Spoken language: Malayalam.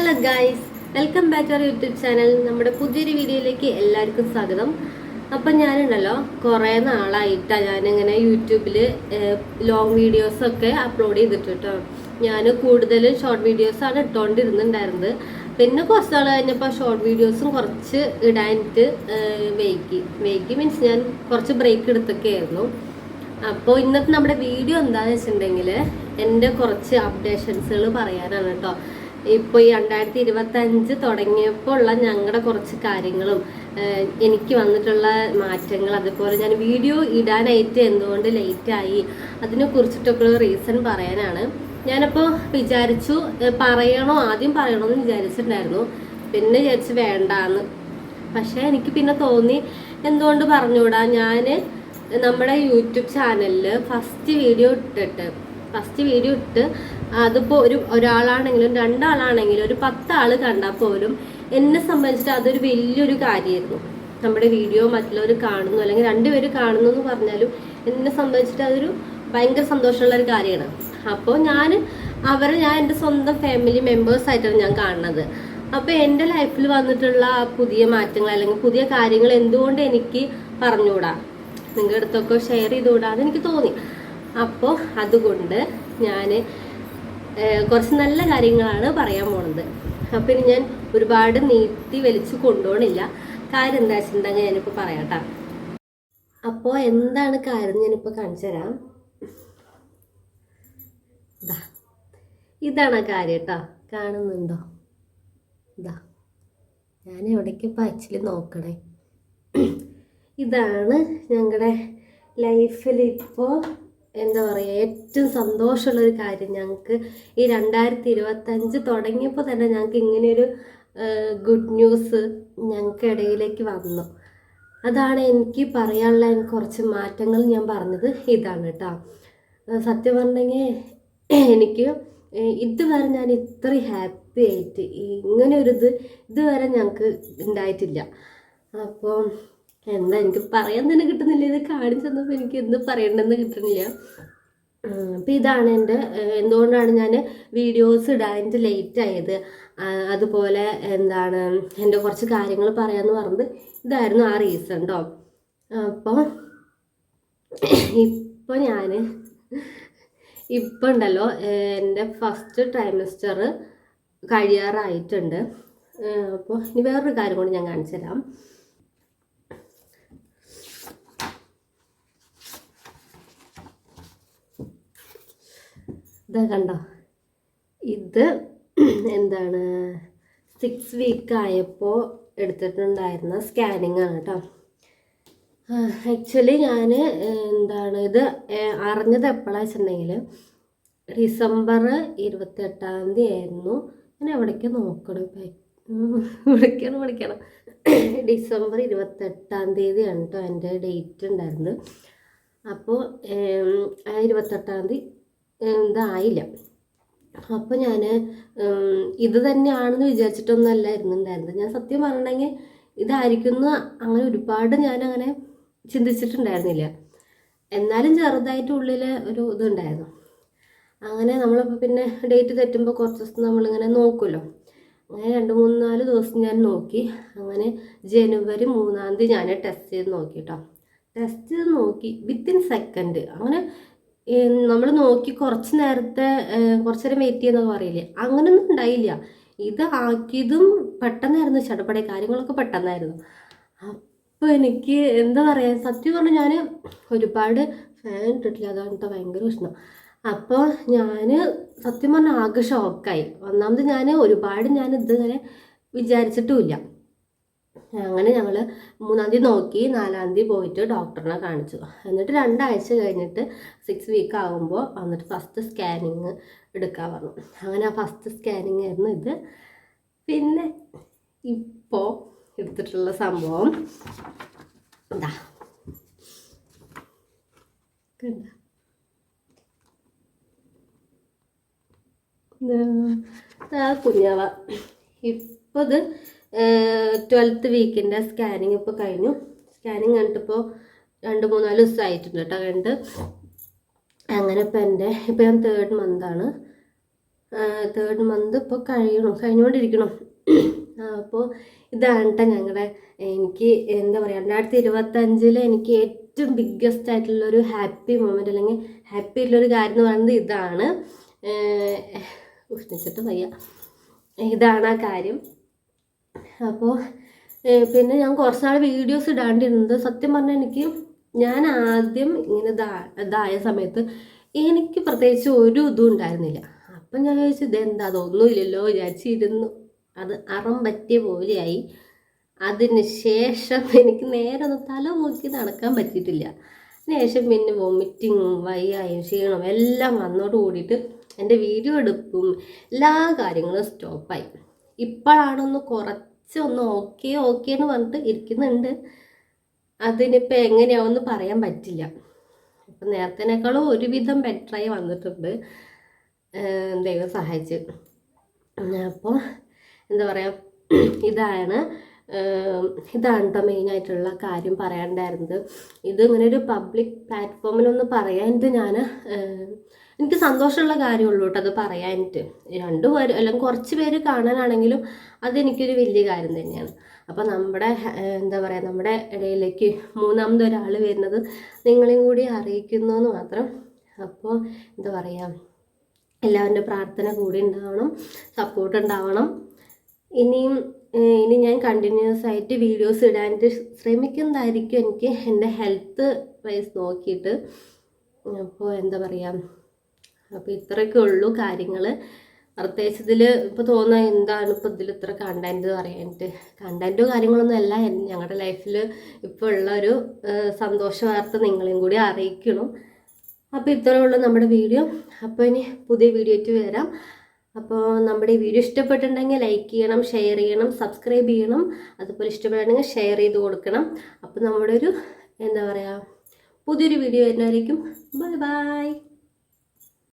Hello guys, welcome back to our YouTube channel. നമ്മുടെ പുതിയൊരു വീഡിയോയിലേക്ക് എല്ലാവർക്കും സ്വാഗതം. അപ്പം ഞാനുണ്ടല്ലോ കുറേ നാളായിട്ടാണ് ഞാനിങ്ങനെ യൂട്യൂബിൽ ലോങ് വീഡിയോസൊക്കെ അപ്ലോഡ് ചെയ്തിട്ട് കേട്ടോ. ഞാൻ കൂടുതലും ഷോർട്ട് വീഡിയോസാണ് ഇട്ടുകൊണ്ടിരുന്നുണ്ടായിരുന്നത്. പിന്നെ കുറച്ച് നാൾ കഴിഞ്ഞപ്പോൾ ഷോർട്ട് വീഡിയോസും കുറച്ച് ഇടാനായിട്ട് വൈകി മീൻസ് ഞാൻ കുറച്ച് ബ്രേക്ക് എടുത്തൊക്കെ ആയിരുന്നു. അപ്പോൾ ഇന്നത്തെ നമ്മുടെ വീഡിയോ എന്താണെന്ന് വെച്ചിട്ടുണ്ടെങ്കിൽ എൻ്റെ കുറച്ച് അപ്ഡേഷൻസുകൾ പറയാനാണ് കേട്ടോ. ഇപ്പോൾ ഈ 2025 തുടങ്ങിയപ്പോൾ ഉള്ള ഞങ്ങളുടെ കുറച്ച് കാര്യങ്ങളും എനിക്ക് വന്നിട്ടുള്ള മാറ്റങ്ങൾ, അതുപോലെ ഞാൻ വീഡിയോ ഇടാനായിട്ട് എന്തുകൊണ്ട് ലേറ്റായി അതിനെ കുറിച്ചിട്ടൊക്കെ റീസൺ പറയാനാണ്. ഞാനപ്പോൾ വിചാരിച്ചു ആദ്യം പറയണമെന്ന് വിചാരിച്ചിട്ടുണ്ടായിരുന്നു. പിന്നെ വിചാരിച്ച് വേണ്ടാന്ന്. പക്ഷേ എനിക്ക് പിന്നെ തോന്നി എന്തുകൊണ്ട് പറഞ്ഞുകൂടാ. ഞാൻ നമ്മുടെ യൂട്യൂബ് ചാനലിൽ ഫസ്റ്റ് വീഡിയോ ഇട്ട് അതിപ്പോൾ ഒരാളാണെങ്കിലും രണ്ടാളാണെങ്കിലും ഒരു 10 ആൾ കണ്ടാൽ പോലും എന്നെ സംബന്ധിച്ചിട്ട് അതൊരു വലിയൊരു കാര്യമായിരുന്നു. നമ്മുടെ വീഡിയോ മറ്റുള്ളവർ കാണുന്നു അല്ലെങ്കിൽ 2 പേര് കാണുന്നു എന്ന് പറഞ്ഞാലും എന്നെ സംബന്ധിച്ചിട്ട് അതൊരു ഭയങ്കര സന്തോഷമുള്ള ഒരു കാര്യമാണ്. അപ്പോൾ ഞാൻ എൻ്റെ സ്വന്തം ഫാമിലി മെമ്പേഴ്സായിട്ടാണ് ഞാൻ കാണുന്നത്. അപ്പോൾ എൻ്റെ ലൈഫിൽ വന്നിട്ടുള്ള പുതിയ മാറ്റങ്ങൾ അല്ലെങ്കിൽ പുതിയ കാര്യങ്ങൾ എന്തുകൊണ്ട് എനിക്ക് പറഞ്ഞുകൂടാ, നിങ്ങളുടെ അടുത്തൊക്കെ ഷെയർ ചെയ്തുകൂടാന്ന് എനിക്ക് തോന്നി. അപ്പോൾ അതുകൊണ്ട് ഞാൻ കുറച്ച് നല്ല കാര്യങ്ങളാണ് പറയാൻ പോണത്. അപ്പം ഇനി ഞാൻ ഒരുപാട് നീട്ടി വലിച്ചു കൊണ്ടുപോകണില്ല. കാര്യം എന്താ വെച്ചിട്ടുണ്ടെങ്കിൽ ഞാനിപ്പോൾ പറയാട്ടാ. അപ്പോൾ എന്താണ് കാര്യം ഞാനിപ്പോൾ കാണിച്ചു തരാം. ഇതാണ് ആ കാര്യം കേട്ടോ. കാണുന്നുണ്ടോ? ഞാൻ എവിടേക്കിപ്പോൾ ആക്ച്വലി നോക്കണേ. ഇതാണ് ഞങ്ങളുടെ ലൈഫിൽ ഇപ്പോൾ എന്താ പറയുക ഏറ്റവും സന്തോഷമുള്ളൊരു കാര്യം. ഞങ്ങൾക്ക് ഈ 2025 തുടങ്ങിയപ്പോൾ തന്നെ ഞങ്ങൾക്ക് ഇങ്ങനെയൊരു ഗുഡ് ന്യൂസ് ഞങ്ങൾക്ക് ഇടയിലേക്ക് വന്നു. അതാണ് എനിക്ക് പറയാനുള്ള കുറച്ച് മാറ്റങ്ങൾ ഞാൻ പറഞ്ഞത് ഇതാണ് കേട്ടോ. സത്യം പറഞ്ഞെങ്കിൽ എനിക്ക് ഇതുവരെ ഞാൻ ഇത്ര ഹാപ്പി ആയിട്ട് ഇങ്ങനെയൊരിത് ഇതുവരെ ഞങ്ങൾക്ക് ഉണ്ടായിട്ടില്ല. അപ്പോൾ എന്താ എനിക്ക് പറയാൻ തന്നെ കിട്ടുന്നില്ല. ഇത് കാണിച്ചു തന്നപ്പോൾ എനിക്ക് എന്ത് പറയണമെന്ന് കിട്ടുന്നില്ല. അപ്പം ഇതാണ് എന്തുകൊണ്ടാണ് ഞാൻ വീഡിയോസ് ഇടാനായിട്ട് ലേറ്റ് ആയത്, അതുപോലെ എന്താണ് എൻ്റെ കുറച്ച് കാര്യങ്ങൾ പറയാമെന്ന് പറഞ്ഞത് ഇതായിരുന്നു ആ റീസൺ കേട്ടോ. അപ്പോൾ ഇപ്പോൾ ഉണ്ടല്ലോ എൻ്റെ ഫസ്റ്റ് ട്രൈമസ്റ്റർ കഴിയാറായിട്ടുണ്ട്. അപ്പോൾ ഇനി വേറൊരു കാര്യം കൊണ്ട് ഞാൻ കാണിച്ചു തരാം. ഇത് കണ്ടോ, ഇത് എന്താണ് 6 വീക്ക് ആയപ്പോൾ എടുത്തിട്ടുണ്ടായിരുന്ന സ്കാനിങ് ആണ് കേട്ടോ. ആക്ച്വലി ഞാൻ ഇത് അറിഞ്ഞത് എപ്പോഴാണെന്ന് വെച്ചിട്ടുണ്ടെങ്കിൽ ഡിസംബർ 28 ആയിരുന്നു. ഞാൻ എവിടേക്ക് നോക്കണം, പഠിക്കണം. ഡിസംബർ 28 കേട്ടോ എൻ്റെ ഡേറ്റ് ഉണ്ടായിരുന്നത്. അപ്പോൾ 28 ഇതായില്ല. അപ്പോൾ ഞാൻ ഇത് തന്നെയാണെന്ന് വിചാരിച്ചിട്ടൊന്നുമല്ല ഇരുന്നുണ്ടായിരുന്നത്. ഞാൻ സത്യം പറഞ്ഞിട്ടുണ്ടെങ്കിൽ ഇതായിരിക്കുന്നു അങ്ങനെ ഒരുപാട് ഞാനങ്ങനെ ചിന്തിച്ചിട്ടുണ്ടായിരുന്നില്ല. എന്നാലും ചെറുതായിട്ട് ഉള്ളിൽ ഒരു ഇതുണ്ടായിരുന്നു. അങ്ങനെ നമ്മളിപ്പോൾ പിന്നെ ഡേറ്റ് തെറ്റുമ്പോൾ കുറച്ച് ദിവസം നമ്മളിങ്ങനെ നോക്കുമല്ലോ. അങ്ങനെ 2-3-4 ദിവസം ഞാൻ നോക്കി. അങ്ങനെ ജനുവരി 3 ഞാൻ ടെസ്റ്റ് ചെയ്ത് നോക്കി കേട്ടോ. ടെസ്റ്റ് ചെയ്ത് നോക്കി വിത്തിൻ സെക്കൻഡ് അങ്ങനെ നമ്മൾ നോക്കി കുറച്ച് നേരം വെയിറ്റ് ചെയ്യുന്നതൊക്കെ പറയില്ലേ, അങ്ങനെയൊന്നും ഉണ്ടായില്ല. ഇത് ആക്കിയതും പെട്ടെന്നായിരുന്നു, ചടപടെ കാര്യങ്ങളൊക്കെ പെട്ടെന്നായിരുന്നു. അപ്പോൾ എനിക്ക് എന്താ പറയുക, സത്യം പറഞ്ഞാൽ ഞാൻ ഒരുപാട് ഫാൻ ഇട്ടിട്ടില്ല, അതാണ് ഭയങ്കര പ്രശ്നം. അപ്പോൾ ഞാൻ സത്യം പറഞ്ഞാൽ ആകെ ഷോക്കായി. ഒന്നാമത് ഞാൻ ഇതിങ്ങനെ വിചാരിച്ചിട്ടുമില്ല. അങ്ങനെ ഞങ്ങൾ 3 നോക്കി, 4 പോയിട്ട് ഡോക്ടറിനെ കാണിച്ചു. എന്നിട്ട് 2 ആഴ്ച കഴിഞ്ഞിട്ട് 6 വീക്ക് ആകുമ്പോൾ വന്നിട്ട് ഫസ്റ്റ് സ്കാനിങ് എടുക്കാൻ പറഞ്ഞു. അങ്ങനെ ആ ഫസ്റ്റ് സ്കാനിങ് ആയിരുന്നു ഇത്. പിന്നെ ഇപ്പോൾ എടുത്തിട്ടുള്ള സംഭവം എന്താ കുഞ്ഞാവ. ഇപ്പോൾ ഇത് 12th വീക്കിൻ്റെ സ്കാനിങ് ഇപ്പോൾ കഴിഞ്ഞു. സ്കാനിങ് കണ്ടിട്ടിപ്പോൾ 2-3-4 ദിവസമായിട്ടുണ്ട് കേട്ടോ കണ്ട്. അങ്ങനെ ഇപ്പോൾ ഞാൻ 3rd മന്താണ്. 3rd മന്ത് ഇപ്പോൾ കഴിഞ്ഞുകൊണ്ടിരിക്കണം. അപ്പോൾ ഇതാണ് കേട്ടോ ഞങ്ങളുടെ, എനിക്ക് എന്താ പറയുക, 2025 എനിക്ക് ഏറ്റവും ബിഗ്ഗസ്റ്റ് ആയിട്ടുള്ളൊരു ഹാപ്പി മൊമെൻ്റ് അല്ലെങ്കിൽ ഹാപ്പി ആയിട്ടുള്ളൊരു കാര്യം എന്ന് പറയുന്നത് ഇതാണ്. ഉഷ്ണിച്ചിട്ട് വയ്യ, ഇതാണ് ആ കാര്യം. അപ്പോൾ പിന്നെ ഞാൻ കുറച്ച് നാൾ വീഡിയോസ് ഇടാണ്ടിരുന്നത്, സത്യം പറഞ്ഞാൽ ഞാൻ ആദ്യം ഇങ്ങനെ ഇതായ സമയത്ത് എനിക്ക് പ്രത്യേകിച്ച് ഒരു ഇതും ഉണ്ടായിരുന്നില്ല. അപ്പം ഞാൻ ചോദിച്ചു ഇതെന്താ, അതൊന്നുമില്ലല്ലോ വിചാരിച്ചിരുന്നു. അത് അറം പറ്റിയ പോലെയായി. അതിന് ശേഷം എനിക്ക് നേരെ ഒന്ന് തല നോക്കി നടക്കാൻ പറ്റിയിട്ടില്ല. അതിനുശേഷം പിന്നെ വൊമിറ്റിങ്ങും വയ്യായും ക്ഷീണവും എല്ലാം വന്നോട് കൂടിയിട്ട് എൻ്റെ വീഡിയോ എടുപ്പും എല്ലാ കാര്യങ്ങളും സ്റ്റോപ്പായി. ഇപ്പോഴാണൊന്ന് കുറച്ചൊന്ന് ഓക്കെ എന്ന് പറഞ്ഞിട്ട് ഇരിക്കുന്നുണ്ട്. അതിനിപ്പോൾ എങ്ങനെയാവുമെന്ന് പറയാൻ പറ്റില്ല. ഇപ്പം നേരത്തേനേക്കാളും ഒരുവിധം ബെറ്ററായി വന്നിട്ടുണ്ട്, ദൈവം സഹായിച്ച്. അപ്പോൾ എന്താ പറയുക, ഇതാണ് കേട്ടോ മെയിനായിട്ടുള്ള കാര്യം പറയാനുണ്ടായിരുന്നത്. ഇതിങ്ങനെ ഒരു പബ്ലിക് പ്ലാറ്റ്ഫോമിലൊന്ന് പറയാനിട്ട് എനിക്ക് സന്തോഷമുള്ള കാര്യമുള്ളൂ കേട്ടോ അത് പറയാനിട്ട്. 2 പേര് അല്ലെങ്കിൽ കുറച്ച് പേര് കാണാനാണെങ്കിലും അതെനിക്കൊരു വലിയ കാര്യം തന്നെയാണ്. അപ്പോൾ നമ്മുടെ എന്താ പറയുക, നമ്മുടെ ഇടയിലേക്ക് 3ാമത് ഒരാൾ വരുന്നത് നിങ്ങളെയും കൂടി അറിയിക്കുന്നു എന്ന് മാത്രം. അപ്പോൾ എന്താ പറയുക, എല്ലാവരുടെ പ്രാർത്ഥന കൂടി ഉണ്ടാവണം, സപ്പോർട്ട് ഉണ്ടാവണം. ഇനി ഞാൻ കണ്ടിന്യൂസ് ആയിട്ട് വീഡിയോസ് ഇടാനായിട്ട് ശ്രമിക്കുന്നതായിരിക്കും, എനിക്ക് എൻ്റെ ഹെൽത്ത് വൈസ് നോക്കിയിട്ട്. അപ്പോൾ എന്താ പറയുക, അപ്പോൾ ഇത്രയൊക്കെ ഉള്ളൂ കാര്യങ്ങൾ. പ്രത്യേകിച്ച് ഇതിൽ ഇപ്പോൾ തോന്നുക എന്താണ് ഇപ്പോൾ ഇതിൽ ഇത്ര കണ്ടൻറ്റ് പറയാനായിട്ട്. കണ്ടൻറ്റോ കാര്യങ്ങളൊന്നും അല്ല, ഞങ്ങളുടെ ലൈഫിൽ ഇപ്പോൾ ഉള്ളൊരു സന്തോഷ വാർത്ത നിങ്ങളെയും കൂടി അറിയിക്കണം. അപ്പോൾ ഇത്രയേ ഉള്ളൂ നമ്മുടെ വീഡിയോ. അപ്പോൾ ഇനി പുതിയ വീഡിയോ ആയിട്ട് വരാം. അപ്പോൾ നമ്മുടെ ഈ വീഡിയോ ഇഷ്ടപ്പെട്ടിട്ടുണ്ടെങ്കിൽ ലൈക്ക് ചെയ്യണം, ഷെയർ ചെയ്യണം, സബ്സ്ക്രൈബ് ചെയ്യണം. അതുപോലെ ഇഷ്ടപ്പെടണമെങ്കിൽ ഷെയർ ചെയ്ത് കൊടുക്കണം. അപ്പോൾ നമ്മുടെ ഒരു എന്താ പറയുക, പുതിയൊരു വീഡിയോ വരുന്നതായിരിക്കും. Bye bye.